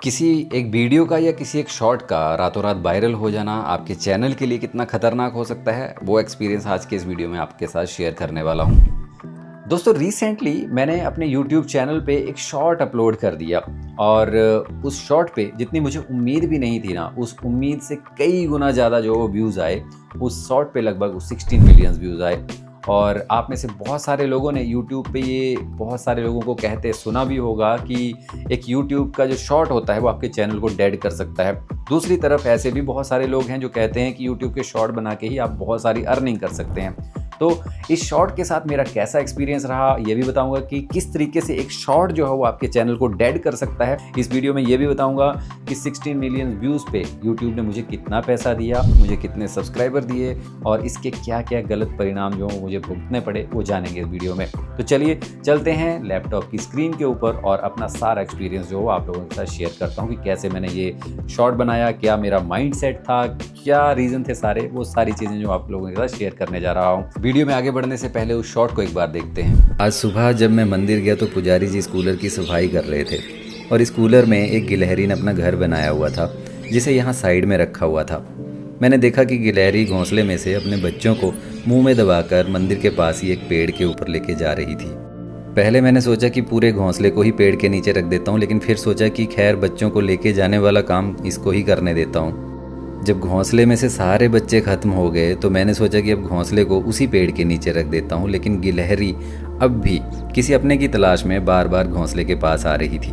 किसी एक वीडियो का या किसी एक शॉर्ट का रातों रात वायरल हो जाना आपके चैनल के लिए कितना खतरनाक हो सकता है, वो एक्सपीरियंस आज के इस वीडियो में आपके साथ शेयर करने वाला हूँ। दोस्तों, रिसेंटली मैंने अपने यूट्यूब चैनल पे एक शॉर्ट अपलोड कर दिया और उस शॉर्ट पे जितनी मुझे उम्मीद भी नहीं थी ना, उस उम्मीद से कई गुना ज़्यादा जो व्यूज़ आए। उस शॉर्ट पे लगभग 16 मिलियंस व्यूज़ आए और आप में से बहुत सारे लोगों ने यूट्यूब पे ये बहुत सारे लोगों को कहते सुना भी होगा कि एक यूट्यूब का जो शॉर्ट होता है वो आपके चैनल को डेड कर सकता है। दूसरी तरफ ऐसे भी बहुत सारे लोग हैं जो कहते हैं कि यूट्यूब के शॉर्ट बना के ही आप बहुत सारी अर्निंग कर सकते हैं। तो इस शॉर्ट के साथ मेरा कैसा एक्सपीरियंस रहा ये भी बताऊंगा कि किस तरीके से एक शॉर्ट जो है वो आपके चैनल को डेड कर सकता है। इस वीडियो में ये भी बताऊंगा कि 16 मिलियन व्यूज़ पे यूट्यूब ने मुझे कितना पैसा दिया, मुझे कितने सब्सक्राइबर दिए और इसके क्या क्या गलत परिणाम जो मुझे भुगतने पड़े वो जानेंगे इस वीडियो में। तो चलिए चलते हैं लैपटॉप की स्क्रीन के ऊपर और अपना सारा एक्सपीरियंस जो आप लोगों के साथ शेयर करता हूँ कि कैसे मैंने ये शॉर्ट बनाया, क्या मेरा माइंड सेट था, क्या रीज़न थे सारे, वो सारी चीज़ें जो आप लोगों के साथ शेयर करने जा रहा हूँ। वीडियो में आगे बढ़ने से पहले उस शॉर्ट को एक बार देखते हैं। आज सुबह जब मैं मंदिर गया तो पुजारी जी इस कूलर की सफाई कर रहे थे और इस कूलर में एक गिलहरी ने अपना घर बनाया हुआ था जिसे यहाँ साइड में रखा हुआ था। मैंने देखा कि गिलहरी घोंसले में से अपने बच्चों को मुंह में दबाकर मंदिर के पास ही एक पेड़ के ऊपर लेके जा रही थी। पहले मैंने सोचा कि पूरे घोंसले को ही पेड़ के नीचे रख देता हूँ, लेकिन फिर सोचा कि खैर बच्चों को लेके जाने वाला काम इसको ही करने देता हूँ। जब घोंसले में से सारे बच्चे ख़त्म हो गए तो मैंने सोचा कि अब घोंसले को उसी पेड़ के नीचे रख देता हूँ, लेकिन गिलहरी अब भी किसी अपने की तलाश में बार बार घोंसले के पास आ रही थी।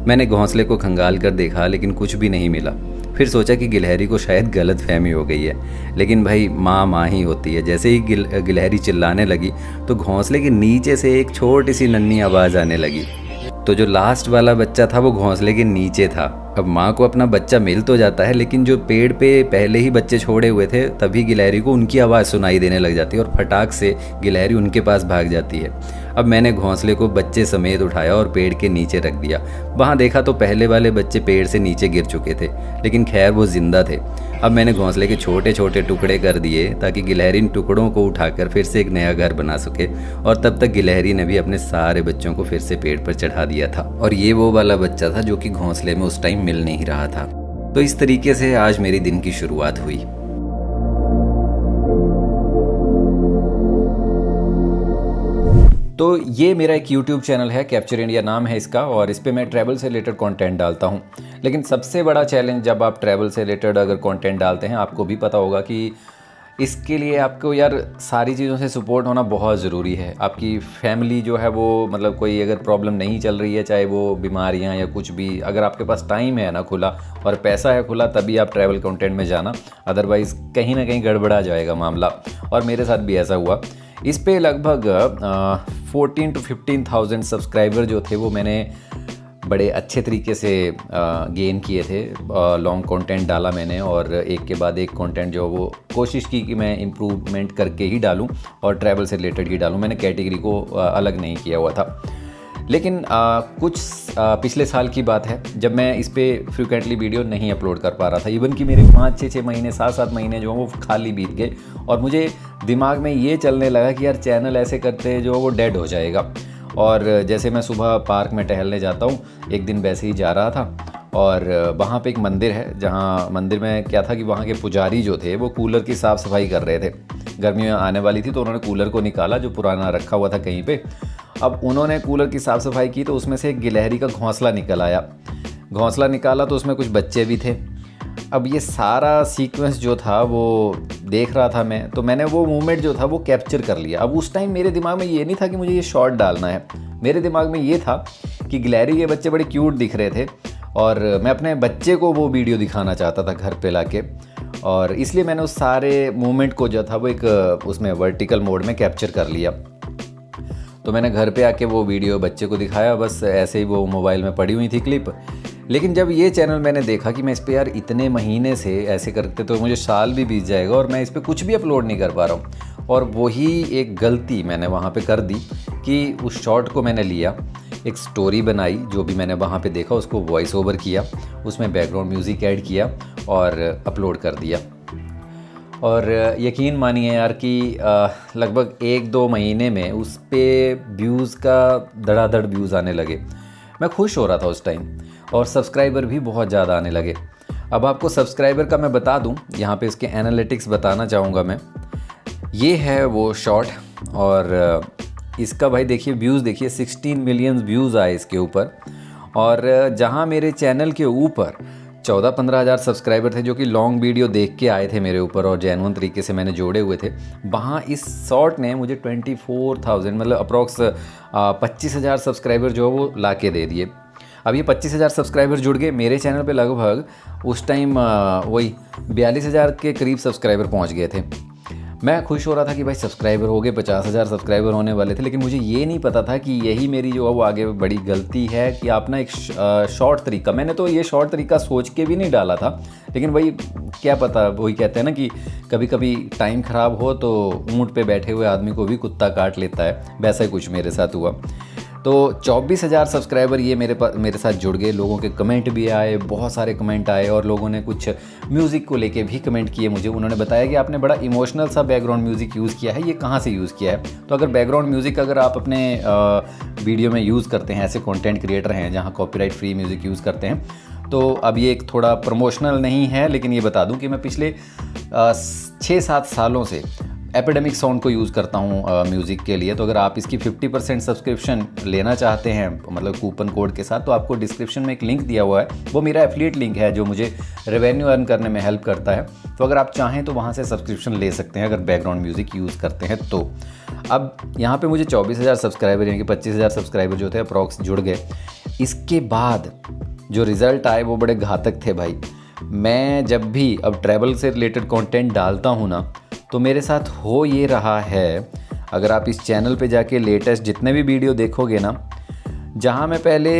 मैंने घोंसले को खंगाल कर देखा लेकिन कुछ भी नहीं मिला। फिर सोचा कि गिलहरी को शायद गलत फहमी हो गई है, लेकिन भाई माँ माँ ही होती है। जैसे ही गिलहरी चिल्लाने लगी तो घोंसले के नीचे से एक छोटी सी नन्ही आवाज़ आने लगी। तो जो लास्ट वाला बच्चा था वो घोंसले के नीचे था। अब माँ को अपना बच्चा मिल तो जाता है, लेकिन जो पेड़ पे पहले ही बच्चे छोड़े हुए थे तभी गिलहरी को उनकी आवाज़ सुनाई देने लग जाती है और फटाक से गिलहरी उनके पास भाग जाती है। अब मैंने घोंसले को बच्चे समेत उठाया और पेड़ के नीचे रख दिया। वहाँ देखा तो पहले वाले बच्चे पेड़ से नीचे गिर चुके थे, लेकिन खैर वो जिंदा थे। अब मैंने घोंसले के छोटे छोटे टुकड़े कर दिए ताकि गिलहरी इन टुकड़ों को उठाकर फिर से एक नया घर बना सके, और तब तक गिलहरी ने भी अपने सारे बच्चों को फिर से पेड़ पर चढ़ा दिया था। और ये वो वाला बच्चा था जो कि घोंसले में उस टाइम मिल नहीं रहा था। तो इस तरीके से आज मेरी दिन की शुरुआत हुई। तो ये मेरा एक YouTube चैनल है, कैप्चर इंडिया नाम है इसका, और इस पे मैं ट्रैवल से रिलेटेड कंटेंट डालता हूँ। लेकिन सबसे बड़ा चैलेंज जब आप ट्रैवल से रिलेटेड अगर कंटेंट डालते हैं, आपको भी पता होगा कि इसके लिए आपको यार सारी चीज़ों से सपोर्ट होना बहुत ज़रूरी है। आपकी फैमिली जो है वो मतलब कोई अगर प्रॉब्लम नहीं चल रही है, चाहे वो बीमारियां या कुछ भी, अगर आपके पास टाइम है ना खुला और पैसा है खुला, तभी आप ट्रैवल कंटेंट में जाना, अदरवाइज़ कहीं ना कहीं गड़बड़ा जाएगा मामला। और मेरे साथ भी ऐसा हुआ। इस पे लगभग 14 to 15,000 सब्सक्राइबर जो थे वो मैंने बड़े अच्छे तरीके से गेन किए थे। लॉन्ग कंटेंट डाला मैंने और एक के बाद एक कंटेंट जो वो कोशिश की कि मैं इम्प्रूवमेंट करके ही डालूं और ट्रैवल से रिलेटेड ही डालूं। मैंने कैटेगरी को अलग नहीं किया हुआ था। लेकिन कुछ पिछले साल की बात है जब मैं इस पे फ्रिक्वेंटली वीडियो नहीं अपलोड कर पा रहा था। इवन कि मेरे 5-6 महीने 7-7 महीने जो वो खाली बीत गए और मुझे दिमाग में ये चलने लगा कि यार चैनल ऐसे करते जो वो डेड हो जाएगा। और जैसे मैं सुबह पार्क में टहलने जाता हूँ, एक दिन वैसे ही जा रहा था और वहाँ पे एक मंदिर है, जहाँ मंदिर में क्या था कि वहाँ के पुजारी जो थे वो कूलर की साफ़ सफाई कर रहे थे। गर्मियाँ आने वाली थी तो उन्होंने कूलर को निकाला जो पुराना रखा हुआ था कहीं पे। अब उन्होंने कूलर की साफ़ सफाई की तो उसमें से एक गिलहरी का घोंसला निकल आया। घोंसला निकाला तो उसमें कुछ बच्चे भी थे। अब ये सारा सीक्वेंस जो था वो देख रहा था मैं, तो मैंने वो मूवमेंट जो था वो कैप्चर कर लिया। अब उस टाइम मेरे दिमाग में ये नहीं था कि मुझे ये शॉर्ट डालना है। मेरे दिमाग में ये था कि गिलहरी के बच्चे बड़े क्यूट दिख रहे थे और मैं अपने बच्चे को वो वीडियो दिखाना चाहता था घर पे लाके, और इसलिए मैंने उस सारे मूवमेंट को जो था वो एक उसमें वर्टिकल मोड में कैप्चर कर लिया। तो मैंने घर पे आके वो वीडियो बच्चे को दिखाया, बस ऐसे ही वो मोबाइल में पड़ी हुई थी क्लिप। लेकिन जब ये चैनल मैंने देखा कि मैं इस पे यार इतने महीने से ऐसे करते तो मुझे साल भी बीत जाएगा और मैं इस पे कुछ भी अपलोड नहीं कर पा रहा हूँ, और वही एक गलती मैंने वहाँ पे कर दी कि उस शॉर्ट को मैंने लिया, एक स्टोरी बनाई, जो भी मैंने वहाँ पे देखा उसको वॉइस ओवर किया, उसमें बैकग्राउंड म्यूज़िक ऐड किया और अपलोड कर दिया। और यकीन मानिए यार कि लगभग 1-2 महीने में उस पे व्यूज़ का धड़ाधड़ व्यूज़ आने लगे। मैं खुश हो रहा था उस टाइम, और सब्सक्राइबर भी बहुत ज़्यादा आने लगे। अब आपको सब्सक्राइबर का मैं बता दूं, यहाँ पे इसके एनालिटिक्स बताना चाहूँगा मैं। ये है वो शॉर्ट, और इसका भाई देखिए व्यूज़ देखिए 16 मिलियन व्यूज़ आए इसके ऊपर। और जहाँ मेरे चैनल के ऊपर 14-15 हज़ार सब्सक्राइबर थे जो कि लॉन्ग वीडियो देख के आए थे मेरे ऊपर और जेन्युइन तरीके से मैंने जोड़े हुए थे, वहाँ इस शॉर्ट ने मुझे 24,000 मतलब अप्रॉक्स 25,000 सब्सक्राइबर जो है वो ला के दे दिए। अब ये 25,000 सब्सक्राइबर जुड़ गए मेरे चैनल पे, लगभग उस टाइम वही 42,000 के करीब सब्सक्राइबर पहुंच गए थे। मैं खुश हो रहा था कि भाई सब्सक्राइबर हो गए, 50,000 सब्सक्राइबर होने वाले थे, लेकिन मुझे ये नहीं पता था कि यही मेरी जो है वो आगे बड़ी गलती है कि आप ना एक शॉर्ट तरीका, मैंने तो ये शॉर्ट तरीका सोच के भी नहीं डाला था, लेकिन भाई क्या पता, वही कहते हैं ना कि कभी कभी टाइम ख़राब हो तो ऊँट पे बैठे हुए आदमी को भी कुत्ता काट लेता है, वैसा ही कुछ मेरे साथ हुआ। तो 24,000 सब्सक्राइबर ये मेरे साथ जुड़ गए। लोगों के कमेंट भी आए, बहुत सारे कमेंट आए, और लोगों ने कुछ म्यूज़िक को लेके भी कमेंट किए मुझे। उन्होंने बताया कि आपने बड़ा इमोशनल सा बैकग्राउंड म्यूज़िक यूज़ किया है, ये कहाँ से यूज़ किया है। तो अगर बैकग्राउंड म्यूज़िक अगर आप अपने वीडियो में यूज़ करते हैं, ऐसे कंटेंट क्रिएटर हैं जहाँ कॉपीराइट फ्री म्यूज़िक यूज़ करते हैं, तो अब ये एक थोड़ा प्रमोशनल नहीं है, लेकिन ये बता दूं कि मैं पिछले 6-7 सालों से एपिडेमिक साउंड को यूज़ करता हूँ म्यूज़िक के लिए। तो अगर आप इसकी 50% सब्सक्रिप्शन लेना चाहते हैं, मतलब कूपन कोड के साथ, तो आपको डिस्क्रिप्शन में एक लिंक दिया हुआ है, वो मेरा एफिलिएट लिंक है जो मुझे रेवेन्यू अर्न करने में हेल्प करता है। तो अगर आप चाहें तो वहाँ से सब्सक्रिप्शन ले सकते हैं अगर बैकग्राउंड म्यूज़िक यूज़ करते हैं तो। अब यहाँ पर मुझे 24,000 सब्सक्राइबर यानी कि 25,000 सब्सक्राइबर जो थे अप्रॉक्स जुड़ गए। इसके बाद जो रिज़ल्ट आए वो बड़े घातक थे भाई। मैं जब भी अब ट्रैवल से रिलेटेड कंटेंट डालता हूँ ना, तो मेरे साथ हो ये रहा है, अगर आप इस चैनल पे जाके लेटेस्ट जितने भी वीडियो देखोगे ना, जहाँ मैं पहले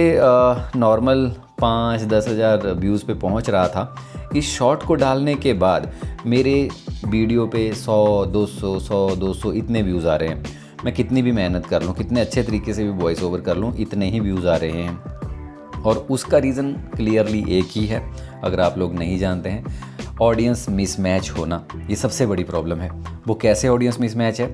नॉर्मल 5-10 हज़ार व्यूज़ पे पहुँच रहा था, इस शॉर्ट को डालने के बाद मेरे वीडियो पे 100-200 इतने व्यूज़ आ रहे हैं। मैं कितनी भी मेहनत कर लूँ, कितने अच्छे तरीके से भी वॉइस ओवर कर लूँ, इतने ही व्यूज़ आ रहे हैं। और उसका रीज़न क्लियरली एक ही है, अगर आप लोग नहीं जानते हैं, ऑडियंस मिसमैच होना, ये सबसे बड़ी प्रॉब्लम है। वो कैसे ऑडियंस मिसमैच है,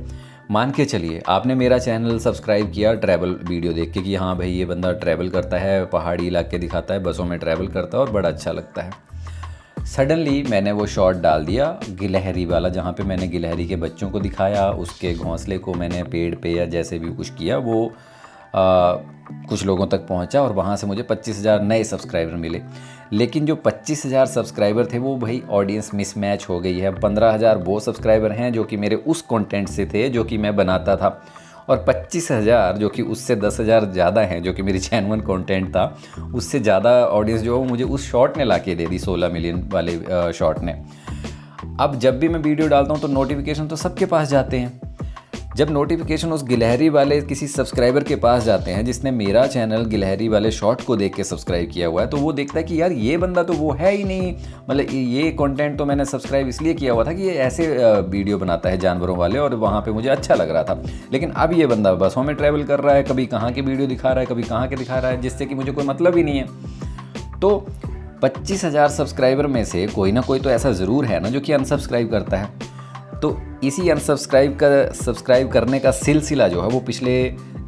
मान के चलिए आपने मेरा चैनल सब्सक्राइब किया ट्रैवल वीडियो देख के कि हाँ भाई ये बंदा ट्रैवल करता है, पहाड़ी इलाके दिखाता है, बसों में ट्रैवल करता है और बड़ा अच्छा लगता है। सडनली मैंने वो शॉट डाल दिया गिलहरी वाला, जहाँ पे मैंने गिलहरी के बच्चों को दिखाया, उसके घोंसले को मैंने पेड़ पे या जैसे भी कुछ किया, वो कुछ लोगों तक पहुंचा और वहाँ से मुझे 25,000 नए सब्सक्राइबर मिले। लेकिन जो 25,000 सब्सक्राइबर थे वो भाई ऑडियंस मिसमैच हो गई है। 15,000 वो सब्सक्राइबर हैं जो कि मेरे उस कंटेंट से थे जो कि मैं बनाता था, और 25,000 जो कि उससे 10,000 ज़्यादा हैं जो कि मेरी जेन्युइन कंटेंट था, उससे ज़्यादा ऑडियंस जो मुझे उस शॉर्ट ने ला के दे दी, 16 मिलियन वाले शॉर्ट ने। अब जब भी मैं वीडियो डालता हूँ तो नोटिफिकेशन तो सबके पास जाते हैं। जब नोटिफिकेशन उस गिलहरी वाले किसी सब्सक्राइबर के पास जाते हैं जिसने मेरा चैनल गिलहरी वाले शॉर्ट को देख के सब्सक्राइब किया हुआ है, तो वो देखता है कि यार ये बंदा तो वो है ही नहीं, मतलब ये कंटेंट तो मैंने सब्सक्राइब इसलिए किया हुआ था कि ये ऐसे वीडियो बनाता है जानवरों वाले, और वहाँ पे मुझे अच्छा लग रहा था। लेकिन अब ये बंदा बसों में ट्रैवल कर रहा है, कभी कहाँ की वीडियो दिखा रहा है, कभी कहाँ के दिखा रहा है, जिससे कि मुझे कोई मतलब ही नहीं है। तो 25,000 सब्सक्राइबर में से कोई ना कोई तो ऐसा ज़रूर है ना जो कि अनसब्सक्राइब करता है। तो इसी सब्सक्राइब करने का सिलसिला जो है वो पिछले,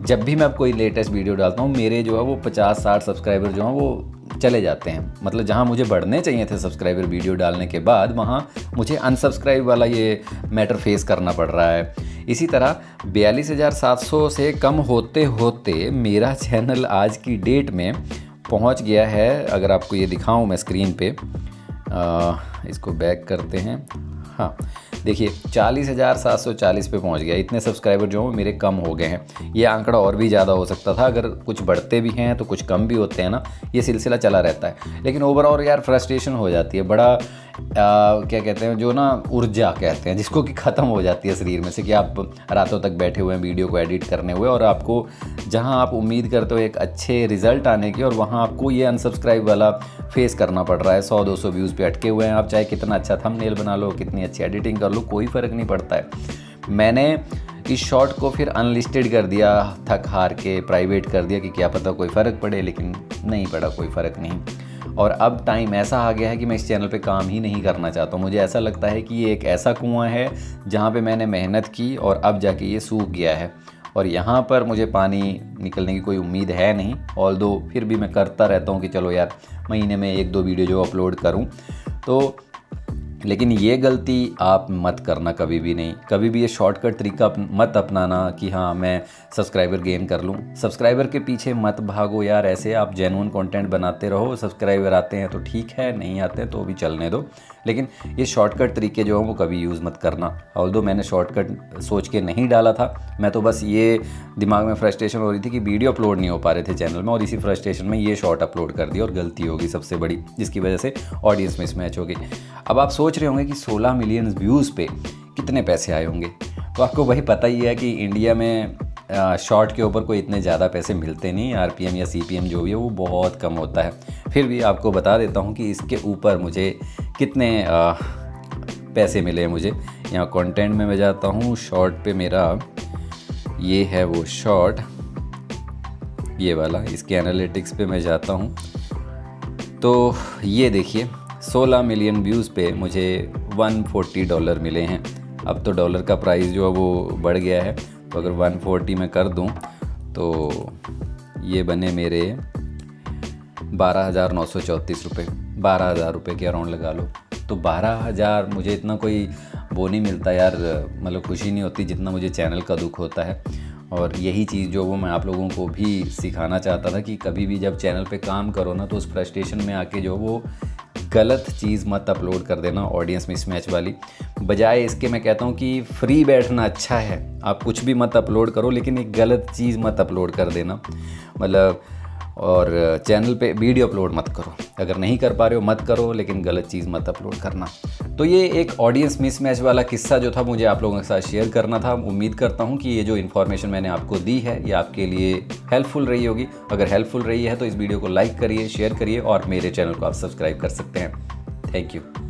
जब भी मैं कोई लेटेस्ट वीडियो डालता हूँ, मेरे जो है वो 50-60 सब्सक्राइबर जो हैं वो चले जाते हैं। मतलब जहाँ मुझे बढ़ने चाहिए थे सब्सक्राइबर वीडियो डालने के बाद, वहाँ मुझे अनसब्सक्राइब वाला ये मैटर फेस करना पड़ रहा है। इसी तरह 42,700 से कम होते होते मेरा चैनल आज की डेट में पहुँच गया है, अगर आपको ये दिखाऊँ मैं स्क्रीन पे, इसको बैक करते हैं, हाँ देखिए 40,740 पे पहुंच गया। इतने सब्सक्राइबर जो हैं मेरे कम हो गए हैं। ये आंकड़ा और भी ज़्यादा हो सकता था, अगर कुछ बढ़ते भी हैं तो कुछ कम भी होते हैं ना, ये सिलसिला चला रहता है। लेकिन ओवरऑल यार फ्रस्ट्रेशन हो जाती है, बड़ा क्या कहते हैं जो ना, ऊर्जा कहते हैं जिसको, कि ख़त्म हो जाती है शरीर में से, कि आप रातों तक बैठे हुए हैं वीडियो को एडिट करने हुए, और आपको जहां आप उम्मीद करते हो एक अच्छे रिज़ल्ट आने की, और वहां आपको ये अनसब्सक्राइब वाला फेस करना पड़ रहा है। 100-200 व्यूज़ पे अटके हुए हैं आप, चाहे कितना अच्छा थंबनेल बना लो, कितनी अच्छी एडिटिंग कर लो, कोई फ़र्क नहीं पड़ता है। मैंने इस शॉर्ट को फिर अनलिस्टेड कर दिया, थक हार के प्राइवेट कर दिया कि क्या पता कोई फ़र्क पड़े, लेकिन नहीं पड़ा, कोई फ़र्क नहीं। और अब टाइम ऐसा आ गया है कि मैं इस चैनल पे काम ही नहीं करना चाहता हूँ। मुझे ऐसा लगता है कि ये एक ऐसा कुआं है जहाँ पे मैंने मेहनत की और अब जाके ये सूख गया है, और यहाँ पर मुझे पानी निकलने की कोई उम्मीद है नहीं, ऑल्दो फिर भी मैं करता रहता हूँ कि चलो यार महीने में 1-2 वीडियो जो अपलोड करूँ। तो लेकिन ये गलती आप मत करना कभी भी नहीं, कभी भी ये शॉर्टकट तरीका मत अपनाना कि हाँ मैं सब्सक्राइबर गेन कर लूँ। सब्सक्राइबर के पीछे मत भागो यार, ऐसे आप जेन्युइन कंटेंट बनाते रहो। सब्सक्राइबर आते हैं तो ठीक है, नहीं आते हैं तो भी चलने दो, लेकिन ये शॉर्टकट तरीके जो हैं वो कभी यूज़ मत करना। ऑल्दो मैंने शॉर्टकट सोच के नहीं डाला था, मैं तो बस ये दिमाग में फ्रस्ट्रेशन हो रही थी कि वीडियो अपलोड नहीं हो पा रहे थे चैनल में, और इसी फ्रस्ट्रेशन में ये शॉर्ट अपलोड कर दिया और गलती होगी सबसे बड़ी, जिसकी वजह से ऑडियंस मिसमैच हो गई। अब आप सोच रहे होंगे कि 16 मिलियन व्यूज़ पे कितने पैसे आए होंगे, तो आपको वही पता ही है कि इंडिया में शॉर्ट के ऊपर कोई इतने ज़्यादा पैसे मिलते नहीं, आरपीएम या सीपीएम जो भी है वो बहुत कम होता है। फिर भी आपको बता देता हूँ कि इसके ऊपर मुझे कितने पैसे मिले हैं। मुझे यहाँ कंटेंट में मैं जाता हूँ, शॉर्ट पे मेरा ये है वो शॉर्ट, ये वाला, इसके एनालिटिक्स पे मैं जाता हूँ तो ये देखिए 16 मिलियन व्यूज़ पे मुझे $140 मिले हैं। अब तो डॉलर का प्राइस जो है वो बढ़ गया है, तो अगर 140 में कर दूं तो ये बने मेरे 12,934 रुपये, 12,000 रुपये के अराउंड लगा लो। तो 12,000 मुझे इतना कोई वो नहीं मिलता यार, मतलब खुशी नहीं होती जितना मुझे चैनल का दुख होता है। और यही चीज़ जो वो मैं आप लोगों को भी सिखाना चाहता था कि कभी भी जब चैनल पे काम करो ना तो उस फ्रस्ट्रेशन में आके जो वो गलत चीज़ मत अपलोड कर देना, ऑडियंस मिसमैच वाली। बजाय इसके मैं कहता हूँ कि फ्री बैठना अच्छा है, आप कुछ भी मत अपलोड करो लेकिन एक गलत चीज़ मत अपलोड कर देना, मतलब। और चैनल पे वीडियो अपलोड मत करो, अगर नहीं कर पा रहे हो मत करो, लेकिन गलत चीज़ मत अपलोड करना। तो ये एक ऑडियंस मिसमैच वाला किस्सा जो था मुझे आप लोगों के साथ शेयर करना था। उम्मीद करता हूँ कि ये जो इन्फॉर्मेशन मैंने आपको दी है ये आपके लिए हेल्पफुल रही होगी। अगर हेल्पफुल रही है तो इस वीडियो को लाइक करिए, शेयर करिए और मेरे चैनल को आप सब्सक्राइब कर सकते हैं। Thank you.